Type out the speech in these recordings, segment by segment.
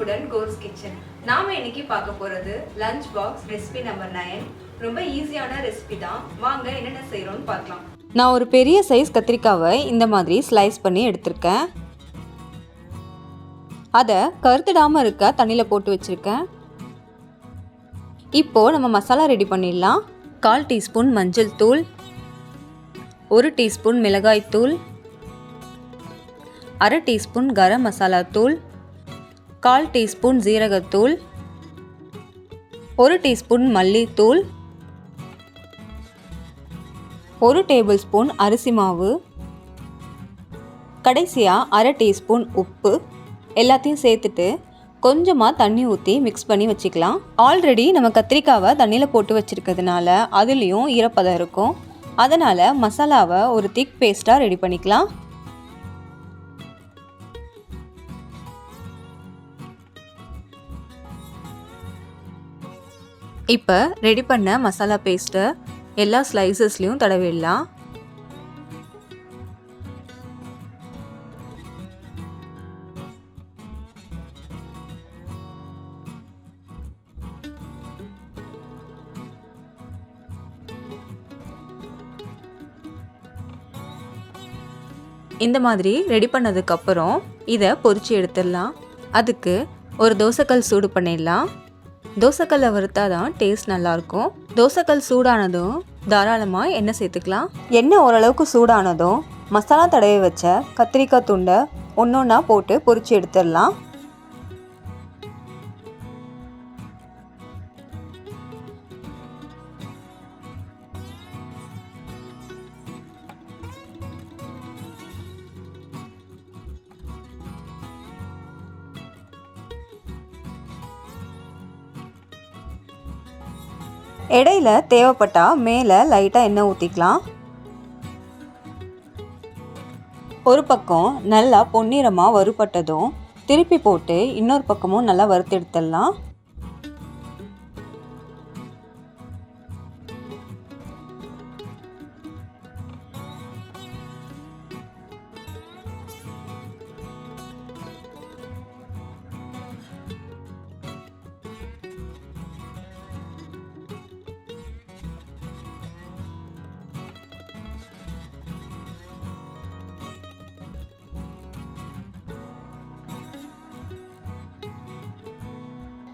அன்புடன் course kitchen. நாம இன்னைக்கு பார்க்க போறது லஞ்ச் பாக்ஸ் ரெசிபி நம்பர் 9. ரொம்ப ஈஸியான ரெசிபி தான். வாங்க என்னென்ன செய்யறோம்னு பார்க்கலாம். நான் ஒரு பெரிய சைஸ் கத்திரிக்காவை இந்த மாதிரி ஸ்லைஸ் பண்ணி எடுத்திருக்கேன். அதை கருத்துடாமல் இருக்க தண்ணியில் போட்டு வச்சுருக்கேன். இப்போது நம்ம மசாலா ரெடி பண்ணிடலாம். 1/4 டீஸ்பூன் மஞ்சள் தூள், 1 டீஸ்பூன் மிளகாய் தூள், 1/2 டீஸ்பூன் கரம் மசாலா தூள், 1/4 டீஸ்பூன் ஜீரகத்தூள், 1 டீஸ்பூன் மல்லித்தூள், 1 டேபிள் ஸ்பூன் அரிசி மாவு, கடைசியாக 1/2 டீஸ்பூன் உப்பு எல்லாத்தையும் சேர்த்துட்டு கொஞ்சமாக தண்ணி ஊற்றி மிக்ஸ் பண்ணி வச்சுக்கலாம். ஆல்ரெடி நம்ம கத்திரிக்காவை தண்ணியில் போட்டு வச்சுருக்கிறதுனால அதுலேயும் ஈரப்பதம் இருக்கும். அதனால் மசாலாவை ஒரு திக் பேஸ்ட்டாக ரெடி பண்ணிக்கலாம். இப்போ ரெடி பண்ண மசாலா பேஸ்ட்டை எல்லா ஸ்லைசஸ்லையும் தடவிடலாம். இந்த மாதிரி ரெடி பண்ணதுக்கப்புறம் இதை பொரிச்சு எடுத்துடலாம். அதுக்கு ஒரு தோசைக்கல் சூடு பண்ணிடலாம். தோசைக்கல்லை வறுத்தா தான் டேஸ்ட் நல்லாயிருக்கும். தோசைக்கல் சூடானதும் தாராளமாக எண்ணெய் சேர்த்துக்கலாம். எண்ணெய் ஓரளவுக்கு சூடானதும் மசாலா தடவி வச்ச கத்திரிக்காய் துண்டை ஒன்று ஒன்றா போட்டு பொரிச்சு எடுத்துடலாம். இடையில தேவைப்பட்டால் மேலே லைட்டாக எண்ணெய் ஊற்றிக்கலாம். ஒரு பக்கம் நல்லா பொன்னிறமாக வறுபட்டதும் திருப்பி போட்டு இன்னொரு பக்கமும் நல்லா வறுத்து எடுத்துடலாம்.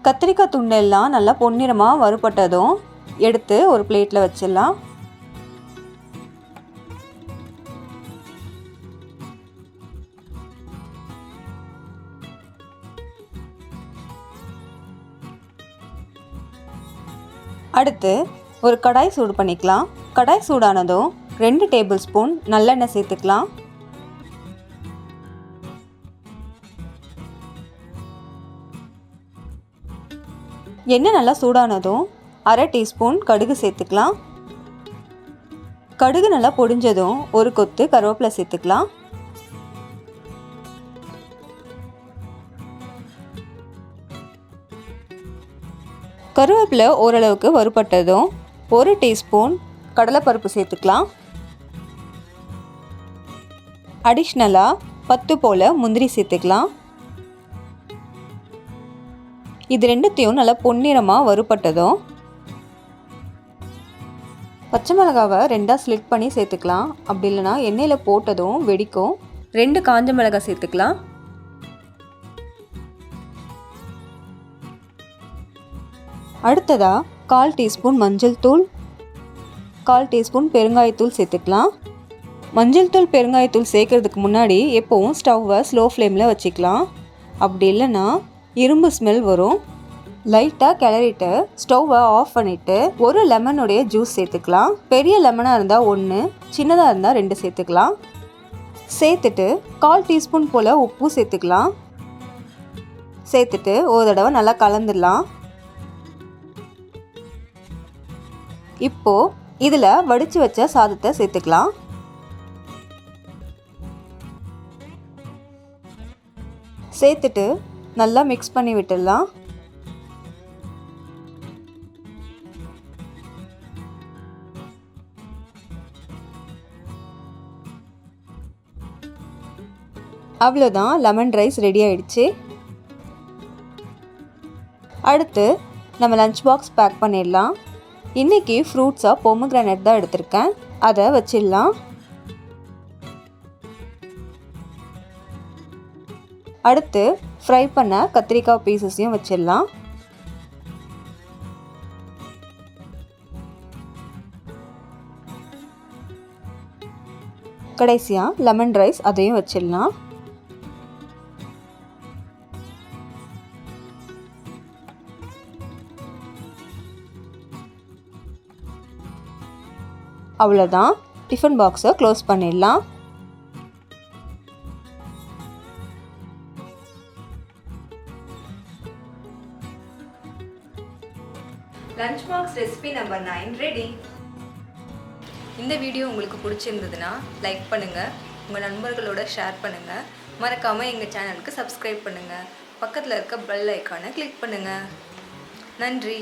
கத்திரிக்காய் துண்டெல்லாம் நல்லா பொன்னிறமாக வறுபட்டதும் எடுத்து ஒரு பிளேட்டில் வச்சிடலாம். அடுத்து ஒரு கடாய் சூடு பண்ணிக்கலாம். கடாய் சூடானதும் 2 டேபிள் ஸ்பூன் நல்லெண்ணெய் சேர்த்துக்கலாம். எண்ணெய் நல்லா சூடானதும் 1/2 டீஸ்பூன் கடுகு சேர்த்துக்கலாம். கடுகு நல்லா பொடிஞ்சதும் ஒரு கொத்து கருவேப்பிலை சேர்த்துக்கலாம். கருவேப்பிலை ஓரளவுக்கு வறுபட்டதும் 1 டீஸ்பூன் கடலைப்பருப்பு சேர்த்துக்கலாம். அடிஷ்னலாக 10 போல் முந்திரி சேர்த்துக்கலாம். இது ரெண்டுத்தையும் நல்லா பொன்னிறமாக வறுபட்டதும் பச்சை மிளகாவை 2ஆக ஸ்லிட் பண்ணி சேர்த்துக்கலாம். அப்படி இல்லைனா எண்ணெயில் போட்டதும் வெடிக்கும். 2 காஞ்ச மிளகாய் சேர்த்துக்கலாம். அடுத்ததாக 1/4 டீஸ்பூன் மஞ்சள் தூள், 1/4 டீஸ்பூன் பெருங்காயத்தூள் சேர்த்துக்கலாம். மஞ்சள் தூள் பெருங்காயத்தூள் சேர்க்கறதுக்கு முன்னாடி எப்போவும் ஸ்டவ்வை ஸ்லோ ஃப்ளேமில் வச்சுக்கலாம். அப்படி இல்லைன்னா இரும்பு ஸ்மெல் வரும். லைட்டாக கிளறிட்டு ஸ்டவ்வை ஆஃப் பண்ணிவிட்டு ஒரு லெமனுடைய ஜூஸ் சேர்த்துக்கலாம். பெரிய லெமனாக இருந்தால் 1, சின்னதாக இருந்தால் 2 சேர்த்துக்கலாம். சேர்த்துட்டு 1/4 டீஸ்பூன் போல் உப்பு சேர்த்துக்கலாம். சேர்த்துட்டு ஒரு தடவை நல்லா கலந்துடலாம். இப்போது இதில் வடித்து வச்ச சாதத்தை சேர்த்துக்கலாம். சேர்த்துட்டு நல்லா மிக்ஸ் பண்ணி விட்டுடலாம். அவ்வளோதான், லெமன் ரைஸ் ரெடி ஆயிடுச்சு. அடுத்து நம்ம லஞ்ச் பாக்ஸ் பேக் பண்ணிடலாம். இன்றைக்கி ஃப்ரூட்ஸாக பொமோகிரானேட் தான் எடுத்திருக்கேன், அதை வச்சிடலாம். அடுத்து ஃப்ரை பண்ண கத்திரிக்காய் பீசஸையும் வச்சிடலாம். கடைசியாக லெமன் ரைஸ் அதையும் வச்சிடலாம். அவ்வளோதான், டிஃபன் பாக்ஸை க்ளோஸ் பண்ணிடலாம். Lunch box recipe number 9 ready. இந்த வீடியோ உங்களுக்கு பிடிச்சிருந்ததுன்னா லைக் பண்ணுங்கள், உங்கள் நண்பர்களோட ஷேர் பண்ணுங்கள், மறக்காமல் எங்கள் சேனலுக்கு சப்ஸ்கிரைப் பண்ணுங்கள், பக்கத்தில் இருக்க பெல் ஐக்கானை கிளிக் பண்ணுங்கள். நன்றி.